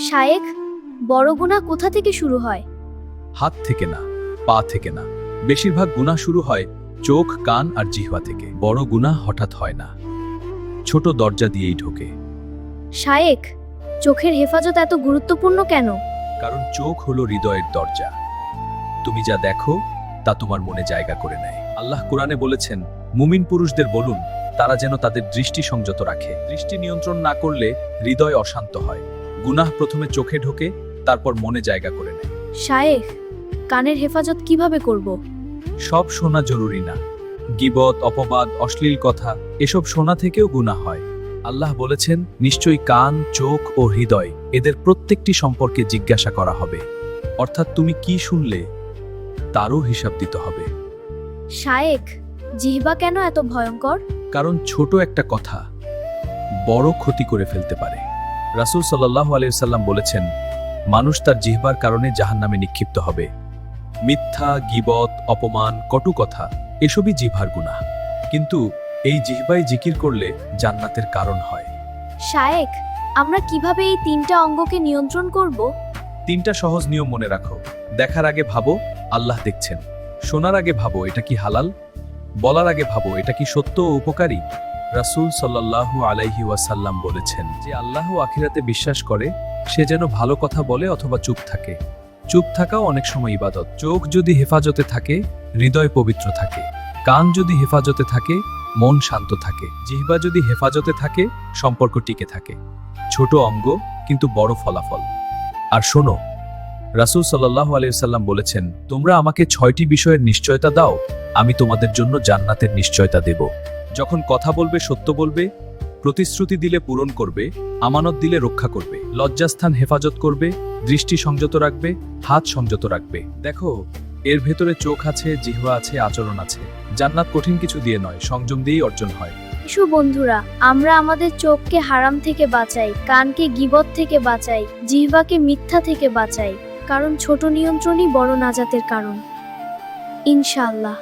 শায়েখ, বড় গুনাহ কোথা থেকে শুরু হয়? হাত থেকে না, পা থেকে না, বেশিরভাগ গুনাহ শুরু হয় চোখ, কান আর জিহ্বা থেকে। বড় গুনাহ হঠাৎ হয় না, ছোট দরজা দিয়েই ঢোকে। শায়েখ, চোখের হেফাজত এত গুরুত্বপূর্ণ কেন? কারণ চোখ হলো হৃদয়ের দরজা। তুমি যা দেখো তা তোমার মনে জায়গা করে নেয়। আল্লাহ কোরআনে বলেছেন, মুমিন পুরুষদের বলুন তারা যেন তাদের দৃষ্টি সংযত রাখে। দৃষ্টি নিয়ন্ত্রণ না করলে হৃদয় অশান্ত হয়। গুনাহ প্রথমে চোখে ঢোকে, তারপর মনে জায়গা করে নেয়। শায়েখ, কানের হেফাজত কিভাবে করব? সব শোনা জরুরি না। গীবত, অপবাদ, অশ্লীল কথা এসব শোনা থেকেও গুনাহ হয়। আল্লাহ বলেছেন, নিশ্চয়ই কান, চোখ ও হৃদয় এদের প্রত্যেকটি সম্পর্কে জিজ্ঞাসা করা হবে। অর্থাৎ তুমি কি শুনলে তারও হিসাব দিতে হবে। শায়েখ, জিহ্বা কেন এত ভয়ঙ্কর? কারণ ছোট একটা কথা বড় ক্ষতি করে ফেলতে পারে। রাসূল সাল্লাল্লাহু আলাইহি ওয়াসাল্লাম বলেছেন, মানুষ তার জিহ্বার কারণে জাহান্নামে নিক্ষিপ্ত হবে। মিথ্যা, গীবত, অপমান, কটু কথা এসবই জিহ্বার গুনাহ। কিন্তু এই জিহ্বায় জিকির করলে জান্নাতের কারণ হয়। শায়েখ, আমরা কিভাবে এই তিনটা অঙ্গকে নিয়ন্ত্রণ করব? তিনটা সহজ নিয়ম মনে রাখো। দেখার আগে ভাবো আল্লাহ দেখছেন। শোনার আগে ভাবো এটা কি হালাল। বলার আগে ভাবো এটা কি সত্য ও উপকারী। রাসূল সাল্লাল্লাহু আলাইহি ওয়াসাল্লাম বলেছেন, যে আল্লাহ ও আখিরাতে বিশ্বাস করে সে যেন ভালো কথা বলে অথবা চুপ থাকে। চুপ থাকাও অনেক সময় ইবাদত। চোখ যদি হেফাজতে থাকে, হৃদয় পবিত্র থাকে। কান যদি হেফাজতে থাকে, মন শান্ত থাকে। জিহ্বা যদি হেফাজতে থাকে, সম্পর্ক টিকে থাকে। ছোট অঙ্গ কিন্তু বড় ফলাফল। আর শোনো, রাসূল সাল্লাল্লাহু আলাইহি ওয়াসাল্লাম বলেছেন, তোমরা আমাকে 6টি বিষয়ের নিশ্চয়তা দাও, আমি তোমাদের জন্য জান্নাতের নিশ্চয়তা দেব। যখন কথা বলবে সত্য বলবে, প্রতিশ্রুতি দিলে পূরণ করবে, আমানত দিলে রক্ষা করবে, লজ্জাস্থান হেফাজত করবে, দৃষ্টি সংযত রাখবে, হাত সংযত রাখবে। দেখো, এর ভেতরে চোখ আছে, জিহ্বা আছে, আচরণ আছে। জান্নাত কঠিন কিছু দিয়ে নয়, সংযম দিয়েই অর্জন হয়। এসো বন্ধুরা, আমরা আমাদের চোখকে হারাম থেকে বাঁচাই, কানকে গীবত থেকে বাঁচাই, জিহ্বাকে মিথ্যা থেকে বাঁচাই। কারণ ছোট নিয়ন্ত্রণই বড় নাজাতের কারণ। ইনশাআল্লাহ।